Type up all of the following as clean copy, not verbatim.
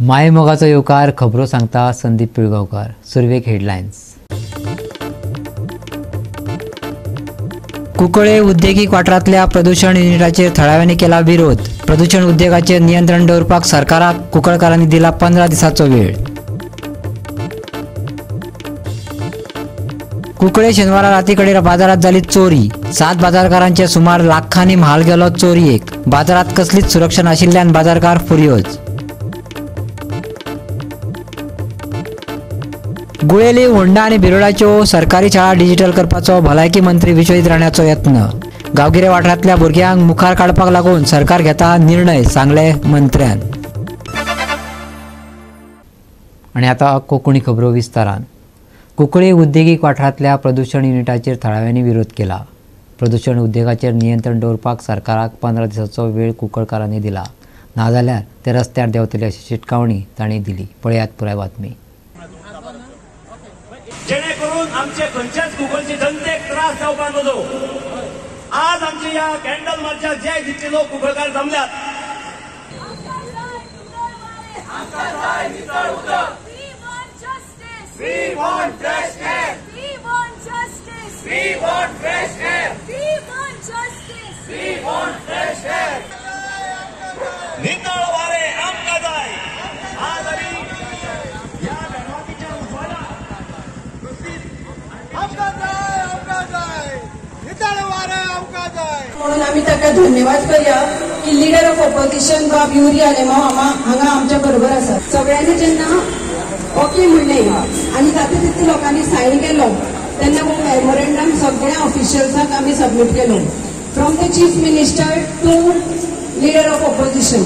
मायमोगाचो येवकार खबरो सांगता संदीप पिळगांवकार. सुरवेक हेडलायन्स. कुंकळे उद्देगीक वाठारांतल्या प्रदूषण युनिटाचेर थळाव्यांनी केला विरोध. प्रदूषण उद्देगाचेर नियंत्रण दवरपाक सरकाराक कुंकळकारांनी दिला 15 दिसांचो वेळ. कुंकळे शेनवारा राती कडेन बाजारात जाली चोरी. 7 बाजारकारांचे सुमार लाखांनी म्हाल गेलो चोरयेक. बाजारात कसलीच सुरक्षा नाशिल्ल्यान बाजारकार फुर्योज. गुळेली, होंडा आनी बिरोडाच्यो सरकारी शाळा डिजिटल करपाचो भलायकी मंत्री विश्वजीत राण्याचो यत्न. गांवगिरे वाठारांतल्या भुरग्यांक मुखार काडपाक लागून सरकार घेता निर्णय, सांगले मंत्र्यान. आनी आतां कोंकणी खबरो विस्तारान. कुंकळे उद्देगीक वाठारांतल्या प्रदूषण युनिटाचेर थळाव्यांनी विरोध केला. प्रदूषण उद्देगाचेर नियंत्रण दवरपाक सरकाराक 15 दिसांचो वेळ कुंकळकारांनी दिला. नाजाल्यार ते रस्त्यार देंवतले अशी शिटकावणी तांणी दिली. पळयात पुराय बातमी. जेणेकरून आमचे खंयच्याच कुंकळचे जनतेक त्रास जावपाक नजो. आज आमच्या या कॅन्डल मार्चार जे जितले लोक Kunkalkar जमल्यात, We want fresh air. We want justice. We want fresh air. We want justice. We want fresh air. नितळ वारे आमकां जाय. आज आमी या गणपतीच्या उत्सवाला आमकां जाय. नितळ वारे आमकां जाय. म्हणून आमी ताका धन्यवाद करया की लीडर ऑफ ऑपोजिशन बाब युरी आलेमांव हांगा आमच्या बरोबर आसा. सगळ्यांनी जेन्ना ओके म्हणलें आनी जाता तितल्या लोकांनी सायन केलो तेन्ना हो मेमोरेंडम सगळ्या ऑफिशियल्सांक आमी सबमीट केलो, from the chief minister to leader of opposition.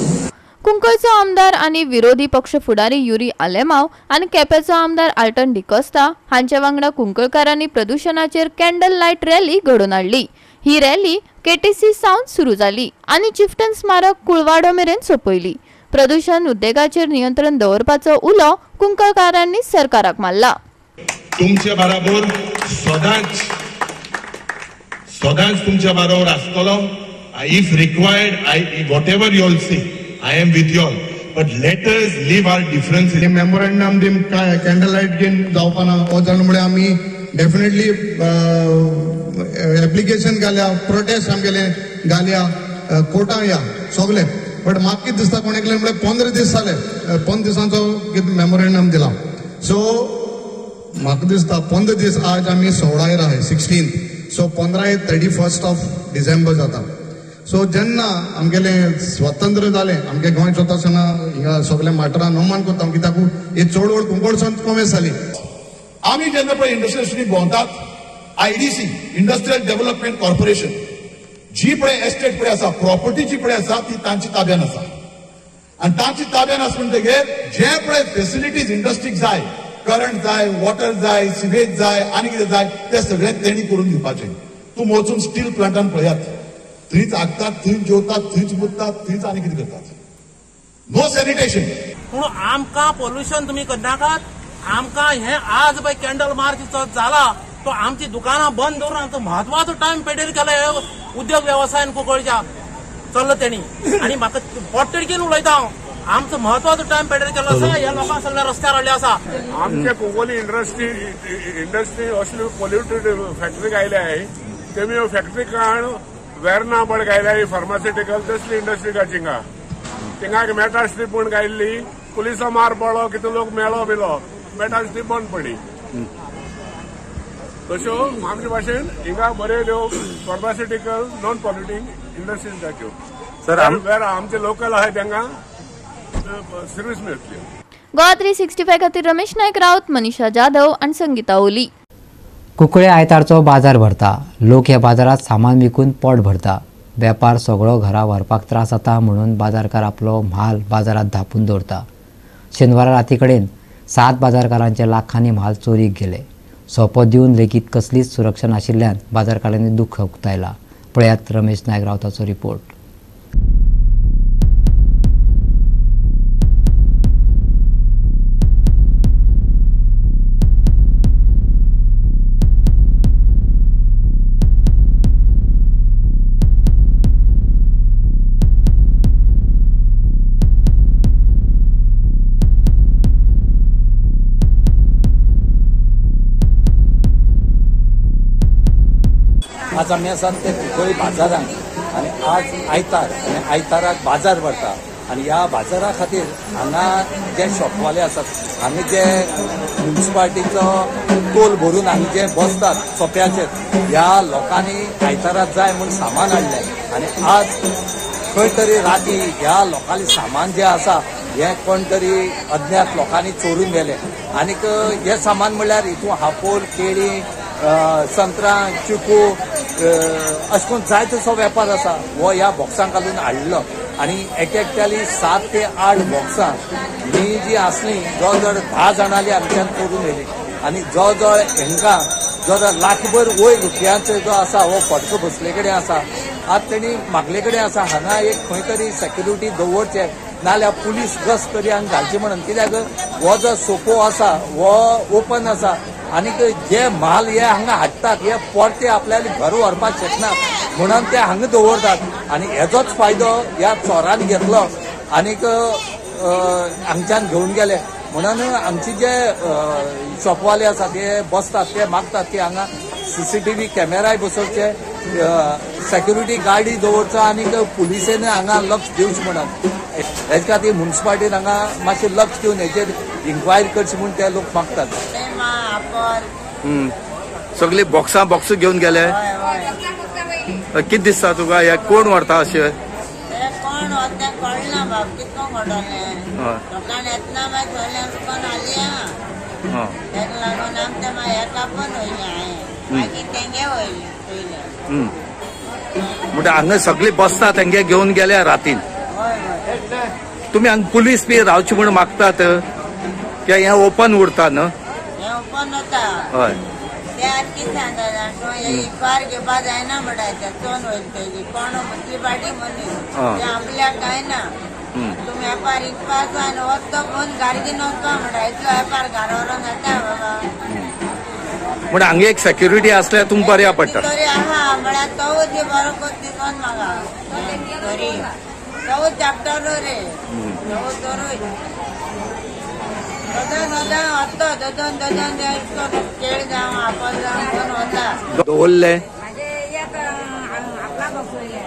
कुंकळचो आमदार आनी विरोधी पक्ष फुडारी युरी आलेमांव आनी केपेंचो आमदार आल्टन डिकोस्ता हांचे वांगडा कुंकळकारांनी प्रदूषणाचेर कॅन्डल लायट रॅली घडोवन हाडली. ही रॅली केटीसी सावन सुरू जाली आनी चिफ्टन स्मारक कुळवाडो मेरेन सोंपयली. प्रदूषण उद्देगाचेर नियंत्रण दवरपाचो उलो कुंकळकारांनी सरकाराक मारला. तुमचे बरोबर सदांच तुमच्या बरोबर आसतलो. If required, whatever you all say, I'm with you all. But let us leave our difference. Memorandum दिम कॅन्डल लायट घेवन जावपाना हो जाल्यार आमी डेफिनेटली एप्लिकेशन घाल्या, प्रोटेस्ट आमगेले घाल्या, कोर्टां या सगळे. बट म्हाका कितें दिसता कोणी केलें म्हणजे 15 दीस जाले, 15 दिसांचो मेमोरेंडम दिला. सो म्हाका दिसता 15 दीस आज आमी 16 आहाय, 16th. सो 15 31 ऑफ डिसेंबर जाता. सो जेन्ना आमगेले स्वतंत्र जालें, आमगे गोंय स्वतासतना हिंगा सगळे माटरां नोमान कोत्ता कित्याक ही चळवळ कुंकळसून कमी जाली. आम्ही जेन्ना पळय इंडस्ट्रियलिस्टी भोंवतात, IDC इंडस्ट्रियल डेव्हलपमेंट कॉर्पोरेशन जी पळय एस्टेट पळय आसा, प्रॉपर्टी जी पळय आसा ती तांची ताब्यान आसा. आनी तांची ताब्यान आसा म्हणटकीर जे पळय फेसिलिटीज इंडस्ट्रीक जाय, करंट जाय, वॉटर जाय, सिवेज जाय, आनी कितें जाय ते सगळें तेणी करून दिवपाचें. तूं वचून स्टील प्लांटान पळयात, थंयच हागतात, थंयच जेवतात, थंयच मुततात, थंयच आनी कितें करतात. No sanitation. पूण आमकां पोल्युशन तुमी करनाकात. आमकां हे आज पळय कॅन्डल मार्च जाला तो आमची दुकानां बंद दवरून आमचो म्हत्वाचो टायम पेडेर केला उद्योग व्यवसायान कुंकळच्या चल्ला तेणी. आनी म्हाका पोटतिडकीन उलयता हांव, आमचो म्हत्वाचो टायम पेडेर केलो आसा. ह्या लोकांक सगळ्या रस्त्यार हाडले आसा. आमच्या कुंकळी इंडस्ट्री असल्यो पोल्युटेड फॅक्टरी गायल्याय. तेमी ह्यो फॅक्टरी काण वेर्ना बळ गायल्याय, फार्मास्युटिकल तसली इंडस्ट्री का थिंगा मेटा स्ट्रीप म्हूण गायल्ली. पुलिसां मार पडलो, कितें लोक मेलो बिलो, मेटा स्ट्रीप बंद पडली. तश्यो आमचे भाशेन हिंगा बऱ्यो फार्मास्युटिकल नॉन पॉल्युटिंग इंडस्ट्रीज जाच्यो. सर आमचे लोकल आहाय तांकां सर्वीस मेळटली. गोवा 365 खातीर रमेश नायक रावत, मनीषा जाधव आनी संगीता ओली. कुंकळे आयतारचो बाजार भरता. लोक ह्या बाजारात सामान विकून पोट भरता. वेपार सगळो घरा व्हरपाक त्रास जाता म्हणून बाजारकार आपलो म्हाल बाजारात धापून दवरता. शेनवारा राती कडेन 7 बाजारकारांचे लाखांनी म्हाल चोरीक गेले. सोपो दिवन लेगीत कसलीच सुरक्षा नाशिल्ल्यान बाजारकारांनी दुख्ख उक्तायला. पळयात रमेश नायक रावताचो रिपोर्ट. आज आमी आसात ते कुंकळी बाजारांत आनी आज आयतार आनी आयताराक बाजार भरता आनी ह्या बाजारा खातीर हांगा जे शॉपवाले आसात हांगा जे म्युनिसिपालिटीचो टोल भरून हांगा जे बसतात सोप्याचेर ह्या लोकांनी आयताराक जाय म्हूण सामान हाडलें आनी आज खंय तरी राती ह्या लोकांनी सामान जे आसा हे कोण तरी अज्ञात लोकांनी चोरून गेले आनीक हे सामान म्हणल्यार हितून हापोल केळी संत्रां चिकू अशें करून जाय तसो वेपार आसा हो ह्या बॉक्सांक घालून हाडलो आनी एकट्याली 7 ते 8 बॉक्सां ही जी आसली जवळ जवळ 10 जाणांली आमच्यान चोरून येयली आनी जवळ जवळ हांकां जवळ जवळ लाखभर वयर रुपयांचो जो आसा हो फटको बसले कडेन आसा आज तेणी म्हागले कडेन आसा हांगा एक खंय तरी सेक्युरिटी दवरचे नाल्यार पुलीस गस्त तरी हांगा घालचे म्हणून कित्याक हो जो सोपो आसा हो ओपन आसा आनीक जे म्हाल हे हांगा हाडटात हे परते आपल्याली घर व्हरपाक शकनात म्हणून ते हांगा दवरतात आनी हेजोच फायदो ह्या चोरान घेतलो आनीक हांगच्यान घेवन गेले म्हणून आमचे जे शॉपवाले आसा ते बसतात ते मागतात की हांगा CCTV कॅमेराय बसोवचे सेक्युरिटी गार्डी दवरचो आनीक पुलिसेन हांगा लक्ष दिवचें म्हणून हेजे खातीर म्युनिसिपालिटीन हांगा मातशें लक्ष दिवन हेचेर इन्क्वायरी करची म्हूण ते लोक मागतात सगळी बॉक्सां घेवन गेले कितें दिसता तुका हे कोण व्हरता अशें कोण होते कळना बाब कितको घडोलें लोकांनी येतना मागीर थोड्यां दुकान आली तेका लागून आमचे मागीर हे कापून वयले हांवें मागीर तेंगे वयले पयले म्हणजे हांगा सगळी बसता तेंगे घेवन गेल्या रातीन तुमी हांगा पुलीस बी रावची म्हूण मागतात की हे ओपन उरता न्हू हे ओपन होता हय ते आज कितें सांगता इन्क्वायर घेवपा जायना म्हणटा चोन वयली तेजी कोण मुन्सिपालिटी मनीस ते आपल्याक कांय ना तुमी वेपार इकपाक जाय आनी वचतो फोन गाडगेन वचपा म्हणटा इतलो वेपार घरा व्हरोन येता बाबा म्हणजे हांगा एक सेक्युरिटी आसल्यार तुमकां बऱ्या पडटा तरी आहा म्हळ्यार तो जी बरो कोत दिसोन म्हाका तरी तो चॅप्टर रे तो तरूय दवरले आपला बॉक्स वयले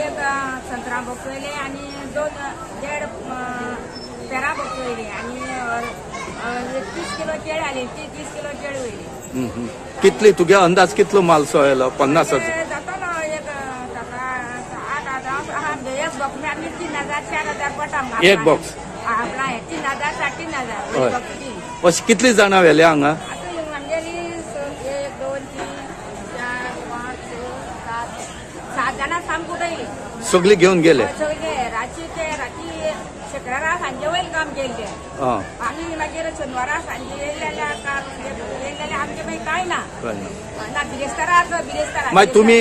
एक संत्रा बॉक्स वयले आनी 2.5 पेरा बॉक्स वयले आनी 30 किलो केळ आले 30 किलो केळ वयले कितली तुगे अंदाज कितलो माल सोयलो 50,000 जातालो एक 8,000 एक बॉक्स आमी 3,000 4,000 पडटा एक बॉक्स आपला 3,000 3,000 अशी कितली जाणां व्हेले हांगा आमगेली 1 2 3 4 5 6 7 जाणां सामको उडयली सगळी घेवन गेले सगळे राती शुक्रारा सांजे वयर काम केले आमी मागीर शेनवारा सांजे येयले आमचे मागीर कांय ना बिरेस्तारा मागीर तुमी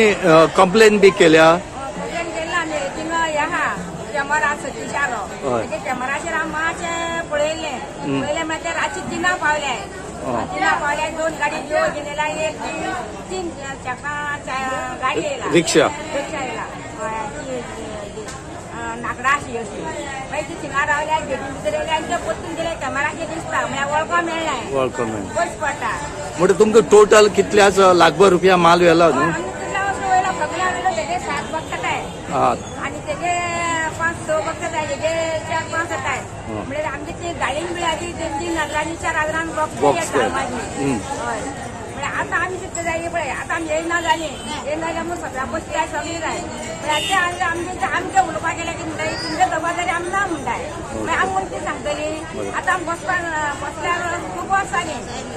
कंप्लेन बी केल्या कंप्लेन केला आमी थिंगा हे आहा कॅमेरा सतीश आलो तेजे कॅमेराचेर हांव मातशें पळयलें मागीर रातची 3 पावले 3 पावले 2 गाडी घेवन गेलेला एक 3 चाका गाडी येयला रिक्षा येयला नाकडा अशी मागीर ती थिंगा रावल्या गेटीन भितर येयले आनी ते परतून गेले कॅमेराचेर दिसता म्हळ्यार वळखो मेळ्ळाय पयस पडटा म्हणजे तुमकां टोटल कितल्याच लाखभर रुपया माल व्हेला न्हू वयलो सगळ्या वयलो तेजे 7 बघतात आनी तेजे 5-6 बघतात तेजे 4-5 येताय म्हणजे आमची ती गाडीन मिळाली 2-3 हजारांनी 4 हजारांक बॉक्स हय आता आम्ही तिथे जाय पळय आता आमी येयना जाली म्हणून सगळ्या बसली जाय सगळी जाय आमचे उलोवपाक गेले की म्हणटाय तुमचे जबाबदारी आमी ना म्हणटाय मागीर आमी कोण सांगतली आता आमी बसल्यार खूब वर्सां जाली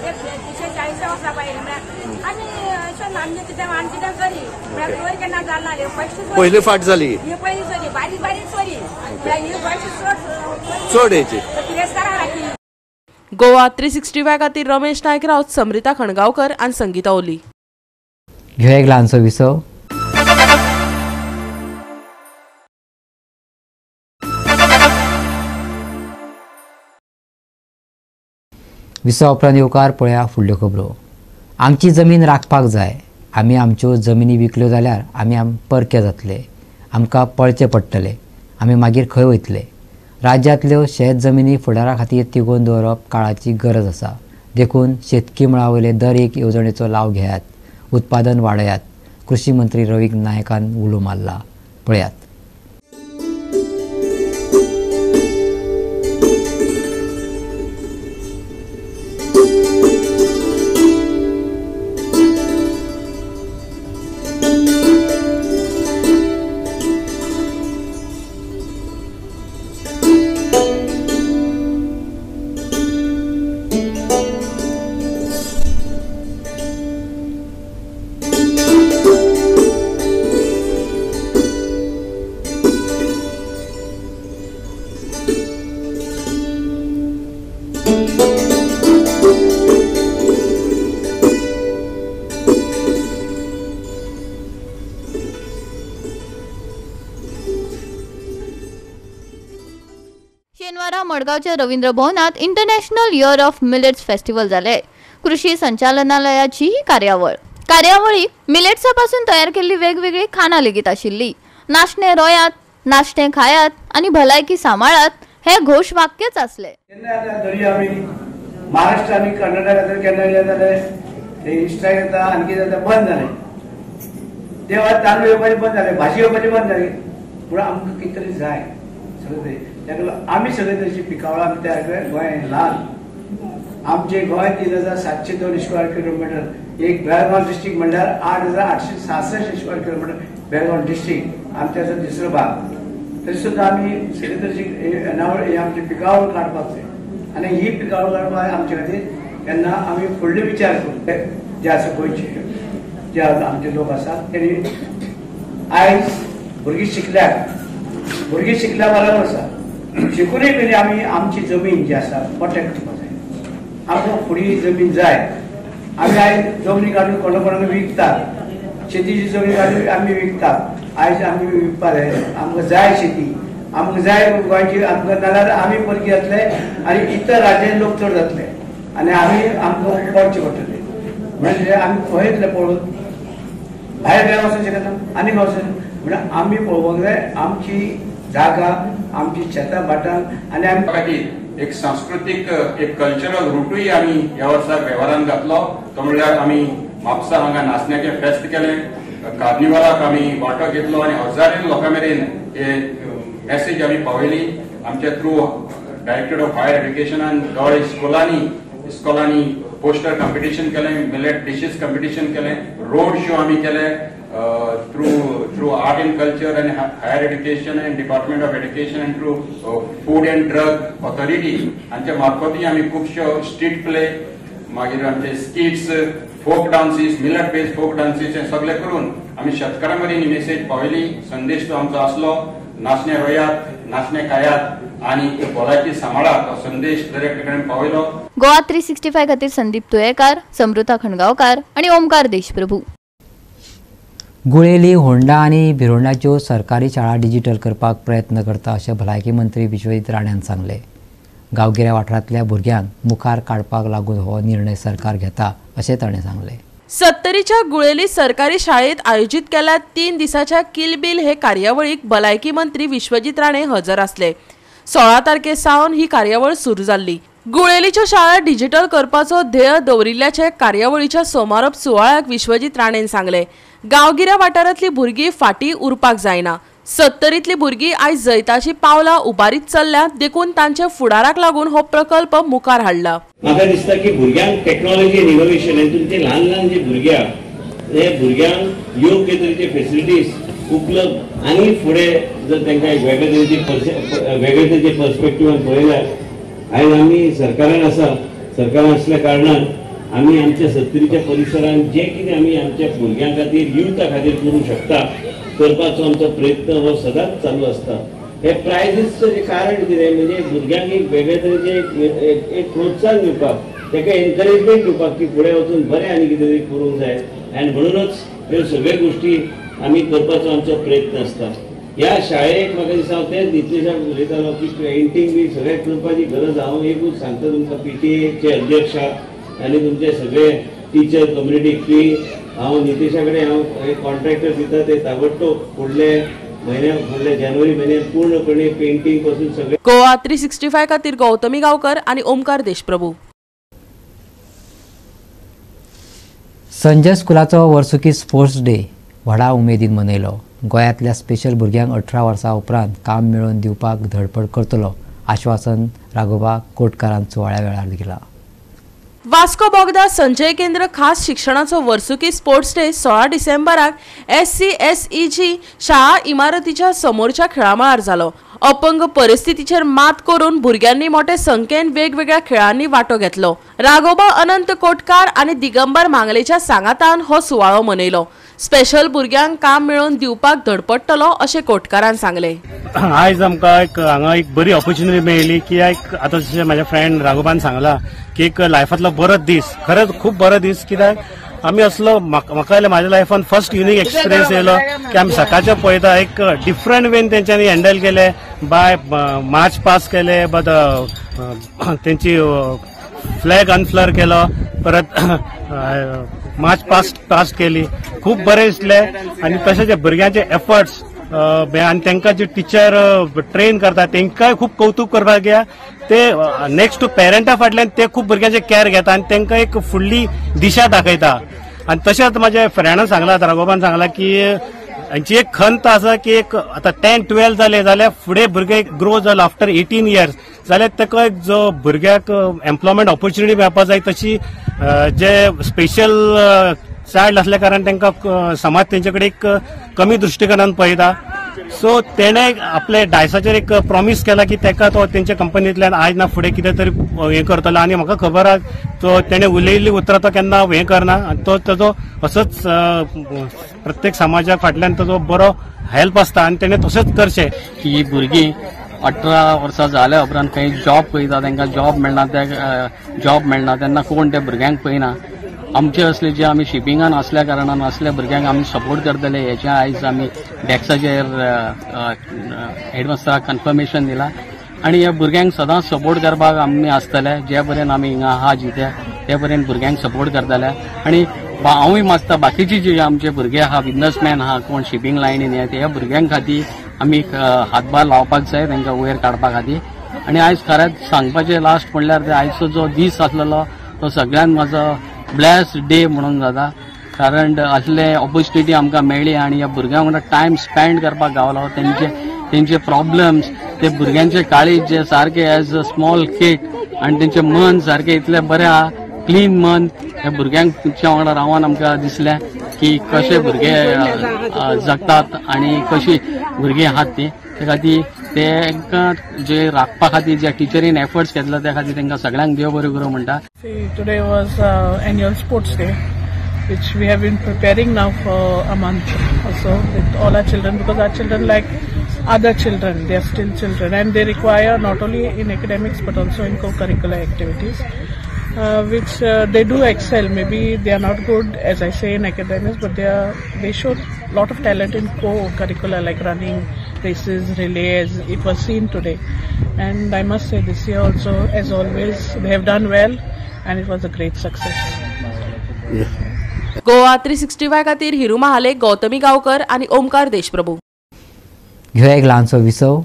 एक 40 वर्सां पाहिजे म्हळ्यार आमी अशें आमचे कितें आनी कितें करी म्हळ्यार चोरी केन्ना जालना पयशे पयली फाट जाली ही पयली चोरी बारीक बारीक चोरी म्हळ्यार ही पयशे चड हेची तिरस्कारा राखी गोवा 365 खातीर रमेश नायक रावत समृता खणगांवकर आनी संगीता ओली ह्यो एक ल्हानसो विसव विसव उपरांत येवकार पळया फुडल्यो खबरो आमची जमीन राखपाक जाय आमी आमच्यो जमिनी विकल्यो जाल्यार आमी परके जातले आमकां पळचे पडटले आमी मागीर खंय वयतले राज्यांतल्यो शेत जमिनी फुडारा खातीर तिगोवन दवरप काळाची गरज आसा देखून शेतकी मळा वयले दर एक येवजणेचो लाव घेयात उत्पादन वाडयात कृषी मंत्री रवी नायकान उलो मारला. पळयात. शनिवारा मडगावच्या रवींद्र भवनात international year of millets festival झाले. कृषी संचालनालयाची ही कार्यावळीत मिलेट्सापासून तयार केलेली वेगवेगळी खाना लेगीत आशिल्ली. नाशणे रोयात, नाशणे खायात आणि भलायकी सांबाळात हे घोषवाक्यच असले. महाराष्ट्र आणि कर्नाटकात केन्ना जाले ते स्ट्रायक जाता आणखी जाता बंद झाले. तेव्हा तांदूळ येवपाचे बंद झाले, भाजी येवपाचे बंद झाले. पूण आमकां कितें तरी जाय सगळे तेका आमी सगळे तशी पिकावळां आमी तयार केले. गोंय ल्हान आमचे गोंय 3702 स्क्वेअर किलोमीटर. एक बेळगांव डिस्ट्रिक्ट म्हणल्यार 8866 स्क्वेअर किलोमीटर बेळगांव डिस्ट्रिक्ट आमच्या दुसरो भाग. तरी सुद्दां आमी सगळे तशी आमची पिकावळ काडपाक जाय आणि ही पिकावळ काडपाक आमचे खातीर केन्ना आमी फुडले विचार करू जे आसा गोंयचे जे आमचे लोक आसात तेणी आयज भुरगीं शिकल्या बरोबर आसा. शिकूनय पयलीं आमी आमची जमीन जी आसा प्रोटेक्ट करपाक जाय. आमकां फुडली जमीन जाय. आमी आयज जमनी काडून कोणाक विकतात. शेतीची जमीन काडून आमी विकतात. आयज आमी विकपाक जाय. आमकां जाय शेती, आमकां जाय गोंयची. आमकां नाल्यार आमी परकी जातले आनी इतर राज्यांनी लोक चड जातले आनी आमकां पडचे पडटले. म्हणजे आमी खंय येतले पळोवन भायर खंय वचूंक शकना आनी खंय वचून म्हणजे आमी पळोवंक जाय आमची जागा, आमची शेतां भाटां आनी आमी खातीर एक सांस्कृतीक एक कल्चरल रूटूय आमी ह्या वर्साक वेव्हारांत घातलो. तो म्हणल्यार आमी म्हापसा हांगा नाचण्याचें फेस्त केलें. कार्निवलाक आमी वांटो घेतलो आनी हजारांनी लोकां मेरेन हे मॅसेज आमी पावयली. आमच्या थ्रू डायरेक्टर ऑफ हायर एज्युकेशनान गव्हर्मेंट स्कूलांनी पोस्टर कॉम्पिटिशन केलें, मिलेट डिशीज कॉम्पिटिशन केलें, रोड शो आमी केले. Through art and culture and higher education and department of education and through food and drug authority हांच्या मार्फतूय आमी खुबश्यो स्ट्रीट प्ले, मागीर आमचे skits, folk dances, millet based folk dances हे सगळे करून आमी शेतकारां मेरेन ही मेसेज पावयली. संदेश तो आमचो आसलो नाचणे रोयात, नाचणे खायात आणि भलायकी सांबाळात हो संदेश दरेक ठिकाणी पावयलो. गोवा 365 खातीर संदीप तुयेकार, समृता खणगांवकार आणि ओमकार देशप्रभू. गुळेली, होंडा आणि भिरोंडाच्यो सरकारी शाळा डिजिटल करपाक प्रयत्न करता अशें भलायकी मंत्री विश्वजीत राण्यान सांगले. गांवगिऱ्या वाठारांतल्या भुरग्यांक मुखार काडपाक लागून हो निर्णय सरकार घेता अशें ताणें सांगलें. सत्तरीच्या गुळेली सरकारी शाळेत आयोजित केल्या 3 दिसाच्या किल बिल हे कार्यावळीक भलायकी मंत्री विश्वजीत राणे हजर असले. 16 तारखे सावन ही कार्यावळ सुरू जाल्ली. गुळेलीच्यो शाळा डिजिटल करपाचो ध्येय दवरिल्ल्याचे कार्यावळीच्या समारोप सुवाळ्याक विश्वजीत राणेन सांगले. गांवगिऱ्या वाठारांतली भुरगीं फाटीं उरपाक जायना. सत्तरीतली भुरगीं आयज जैताची पावलां उबारीत चल्ल्यात, देखून तांच्या फुडाराक लागून हो प्रकल्प मुखार हाडला. म्हाका दिसता की भुरग्यांक टेक्नॉलॉजी एंड इनोव्हेशन हातूंत ते ल्हान ल्हान जे हे भुरग्यांक योग्य तरेचे फेसिलिटीज उपलब्ध आनी फुडें जर तांकां वेगळे तरेचे पर्स्पेक्टिवान पळयल्यार आयज आमी सरकारान आसल्या कारणान आमी आमच्या सत्तरीच्या परिसरांत जे कितें आमी आमच्या भुरग्यां खातीर युथा खातीर करूंक शकता करपाचो आमचो प्रयत्न हो सदांच चालू आसता. हे प्रायजीसचें कारण कितें म्हणजे भुरग्यांक एक वेगळे तरेचे एक प्रोत्साहन दिवपाक, ताका एनकरेजमेंट दिवपाक की फुडें वचून बरें आनी कितें तरी करूंक जाय. आनी म्हणूनच ह्यो सगळ्यो गोश्टी आमी करपाचो आमचो प्रयत्न आसता. ह्या शाळेक म्हाका दिसता हांव तेच नितेशाक उलयतालो की पेंटींग बी सगळें करपाची गरज. हांव एकूच सांगता तुमकां PTA अध्यक्ष आनी तुमचे सगळे टिचर कम्युनिटीक हांव नितेशा कडेन हांव कॉन्ट्रॅक्टर दिता ते ताबडतोब फुडल्या जानेवारी म्हयन्यात पूर्णपणे पेंटींग पासून सगळे. गोवा 365 खातीर गौतमी गांवकर आणि ओमकार देशप्रभू. संजय स्कुलाचो वर्सुकी स्पोर्ट्स डे व्हडा उमेदीन मनयलो. गोंयांतल्या स्पेशल भुरग्यांक 18 वर्सां उपरांत काम मेळोवन दिवपाक धडपड करतलो आश्वासन राघोबा कोटकारान सुवाळ्या वेळार दिला. वास्को बोगदा संजय केंद्र खास शिक्षणाचो वर्सुकी स्पोर्ट्स डे 16 डिसेंबराक SCSEG शाळा इमारतीच्या समोरच्या खेळामळार जालो. अपंग परिस्थितीचेर मात करून भुरग्यांनी मोठे संख्येन वेगवेगळ्या खेळांनी वांटो घेतलो. राघोबा अनंत कोटकार आणि दिगंबर मांगलेच्या सांगातान हो सुवाळो मनयलो. स्पेशल भुरग्यांक काम मेळोवन दिवपाक धडपडटलो अशें कोटकारान सांगले. आयज आमकां हांगा एक बरी ऑपॉर्च्युनिटी मेळ्ळी कित्याक आतां जशें म्हाज्या फ्रेंड राघोबान सांगला की एक लायफांतलो बरो दीस, खरेंच खूब बरो दीस. कित्याक आमी असलो म्हाका म्हाज्या लायफान फर्स्ट युनीक एक्सपिरियन्स येयलो की आमी सकाळचे पळयता एक डिफरंट वेन तेंच्यांनी हँडल केले बाय मार्च पास केले, बट तेंची फ्लॅग अनफ्लर केलो, परत मार्च पास केली. खूब बरें दिसलें. आनी तशें जे भुरग्यांचे एफर्ट्स आनी तांकां जे टिचर ट्रेन करता तांकांय खूब कौतुक करपाक घ्या. ते नेक्स्ट टू पेरंटा फाटल्यान ते खूब भुरग्यांचे कॅर घेता आनी तांकां एक फुडली दिशा दाखयता. आनी तशेंच म्हाज्या फ्रेंडान सांगला, राघोबान सांगला की हांची एक खंत आसा की एक आतां 10-12 जाले जाल्यार फुडें भुरगे ग्रो जाला आफ्टर 18 इयर्स जाल्यार ताका एक जो भुरग्याक एम्प्लॉयमेंट ऑपॉर्च्युनिटी मेळपाक जाय तशी जे स्पेशल चायल्ड असल्या कारण तांकां समाज तेंचे कडेन एक कमी दृश्टिकोनान पळयता. सो तेणे आपले डायसाचेर एक प्रॉमिस केला की ताका तो तेंच्या कंपनींतल्यान आज ना फुडें कितें तरी हें करतलो. आनी म्हाका खबर आसा तो तेणे उलयिल्ली उतरां तो केन्ना हें करना आनी तो ताजो असोच प्रत्येक समाजा फाटल्यान ताजो बरो हेल्प आसता आनी तेणे तशेंच करचें. की ही भुरगीं 18 वर्सां जाल्या उपरांत खंय जॉब पळयता, तांकां जॉब मेळना तेन्ना कोण त्या भुरग्यांक पळयना. आमचे असले जे आमी शिपिंगान असल्या कारणान असल्या भुरग्यांक आमी सपोर्ट करतले हेचे आयज आमी डॅक्साचेर हेडमास्टराक कन्फर्मेशन दिला. आनी ह्या भुरग्यांक सदांच सपोर्ट करपाक आमी आसतले. जे पर्यंत आमी हिंगा आहा जिते ते पर्यंत भुरग्यांक सपोर्ट करतले. आनी हांवूय मागता बाकीचे जे आमचे भुरगे आहा, बिझनसमॅन आहा, कोण शिपिंग लायनीन येता ह्या भुरग्यां खातीर आमी हातभार लावपाक जाय, तांकां वयर काडपा खातीर. आनी आयज खरेंच सांगपाचें लास्ट म्हणल्यार ते आयजचो जो दीस आसलेलो तो सगळ्यांत म्हाजो ब्लेस्ड डे म्हणून जाता. कारण असले ऑपॉर्च्युनिटी आमकां मेळ्ळी आनी ह्या भुरग्यां वांगडा टायम स्पेंड करपाक गावलो. तेंचे प्रॉब्लेम्स, ते भुरग्यांचे काळीज जे सारखे एज अ स्मॉल किड आनी तेंचे मन सारखे इतले बरें आहा, क्लीन मन. ह्या भुरग्यांच्या वांगडा रावन आमकां दिसलें की कशे भुरगे जगतात आनी कशी भुरगीं आहात ती. ते खातीर तांकां जे राखपा खातीर जे टिचरीन एफर्ट्स घेतला त्या खातीर तांकां सगळ्यांक देव बरें करूं म्हणटा. Today was annual sports day, which we have been preparing now for a month or so with all our children, because our children, like other children, they are still children and they require not only in academics but also in co-curricular activities, which they do excel. Maybe they are not good, as I say, in academics, but they show a lot of talent in co-curricular like running, races, relays. It was seen today, and I must say this year also, as always, they have done well and it was a great success. Goa 365 खातीर हिरू महाले, गौतमी गावकर आणि ओमकार देशप्रभू. घेऊया एक ल्हानसो विसव.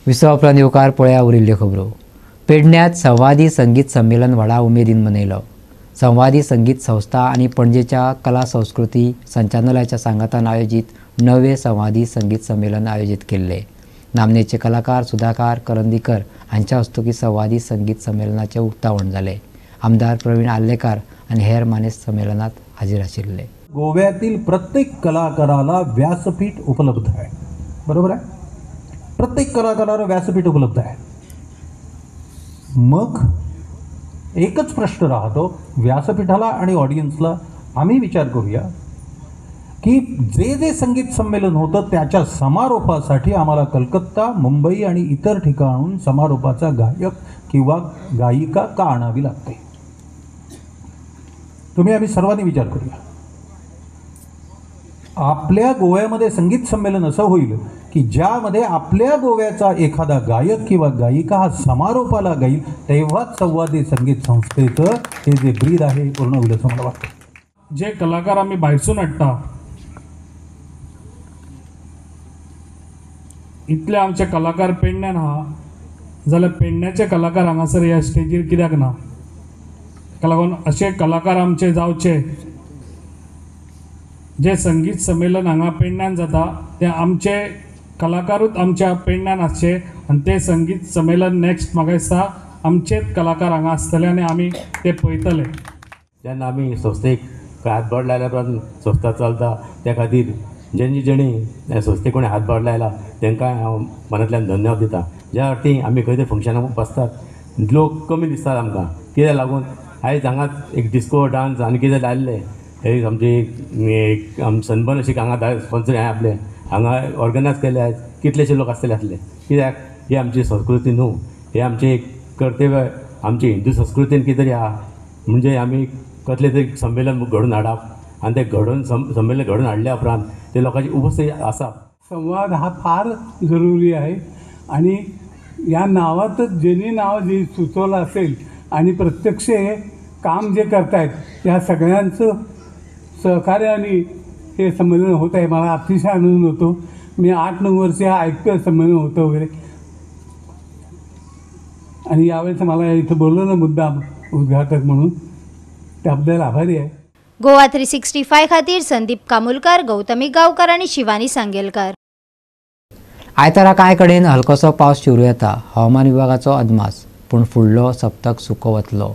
विसव उपरांत येवकार पळया उरिल्ल्यो खबरो. पेडण्यात संवादी संगीत संमेलन व्हडा उमेदीन मनयलो. संवादी संगीत संस्था आणि पणजेच्या कला संस्कृती संचालनालयाच्या सांगातान आयोजित 9वे संवादी संगीत संमेलन आयोजित केल्ले. नामनेचे कलाकार सुधाकर करंदीकर हांच्या हस्तुकी संवादी संगीत संमेलनाचे उक्तावण जाले. आमदार प्रवीण आल्लेकर आणि हेर मानेस्त संमेलनात हाजीर आशिल्ले. गोव्यातील प्रत्येक कलाकाराला व्यासपीठ उपलब्ध आहे, बरोबर आहे. प्रत्येक कलाकाराला व्यासपीठ उपलब्ध आहे. मग एकच प्रश्न राहतो व्यासपीठाला आणि ऑडियन्सला. आम्ही विचार करूया की जे संगीत संमेलन होतं त्याच्या समारोपासाठी आम्हाला कलकत्ता, मुंबई आणि इतर ठिकाणून समारोपाचा गायक किंवा गायिका का आणावी लागते. तुम्ही आम्ही सर्वांनी विचार करूया. आपल्या गोव्यामध्ये संगीत संमेलन असं होईल की ज्यामध्ये आपल्या गोव्याचा एखादा गायक किंवा गायिका हा समारोपाला गाईल, तेव्हाच संवादी संगीत संस्थेचं हे जे ब्रीद आहे पूर्ण होईल असं मला वाटतं. जे कलाकार आम्ही भायरसून हाडटा, इतले आमचे कलाकार पेडण्यान आहा जाल्यार पेडण्याचे कलाकार हांगासर ह्या स्टेजीर कित्याक ना? ताका लागून अशे कलाकार आमचे जावचे. जे संगीत संमेलन हांगा पेडण्यान जाता ते आमचे कलाकारूच आमच्या पेडण्यान आसचे आनी ते संगीत संमेलन नेक्स्ट म्हाका दिसता आमचेच कलाकार हांगा आसतले आनी आमी ते पळयतले. जेन्ना आमी संस्थेक हातभार लायल्या उपरांत संस्था चलता त्या खातीर जेणी ह्या संस्थेक कोणी हातभार लायला तांकां हांव मनांतल्यान धन्यवाद दिता. ज्या अर्थी आमी खंय तरी फंक्शनाक बसतात लोक कमी दिसतात आमकां, कित्याक लागून आयज हांगा एक डिस्को डान्स आनी कितें लायल्ले हे आमची एक सनबर्न अशी हांगा स्पॉन्सर हें आपले हांगा ऑर्गनायज केले आयज कितलेशे लोक आसतले आसले. कित्याक ही आमची संस्कृती न्हू, हे आमचे एक कर्तव्य. आमची हिंदू संस्कृतीन कितें तरी आहा म्हणजे आमी कसलें तरी संमेलन घडोवन हाडप आनी तें संमेलन घडोवन हाडल्या उपरांत ते लोकांची उपस्थिती आसा. संवाद हा फार जरुरी आहे आणि या नावातच ज्यांनी नाव जे सुचवलं असेल आणि प्रत्यक्ष हे काम जे करतायत या सगळ्यांचं सहकार्याने हे संमेलन होत आहे. मला अतिशय आनंद होतो. मी 8-9 वर्ष ऐकतोय संमेलन होतं वगैरे आणि यावेळेस मला इथं बोलवलं मुद्दाम उद्घाटक म्हणून, त्याबद्दल आभारी आहे. गोवा 365 खातीर संदीप कामुलकर, गौतमी गांवकर आणि शिवानी सांगेलकर. आयतारा कांय कडेन हलकोसो पावस शिवरू येता. हवामान विभागाचो अदमास. पूण फुडलो सप्तक सुको वतलो.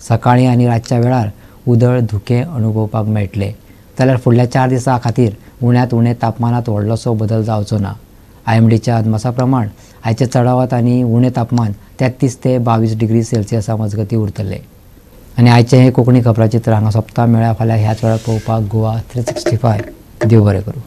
सकाळीं आनी रातच्या वेळार उदळ धुकें अनुभवपाक मेळटले. जाल्यार फुडल्या 4 दिसां खातीर उण्यांत उणें तापमानात व्हडलोसो बदल जावचो ना. IMDच्या अदमासा प्रमाण आयचे चडावत आनी उणें तापमान 33 ते 22 डिग्री सेल्सियसा मजगती उरतले. आनी आयचें हें कोंकणी खबराचित्र हांगा सोंपता. मेळ्या फाल्यां ह्याच वेळार पळोवपाक गोवा 365. देव बरें करूं.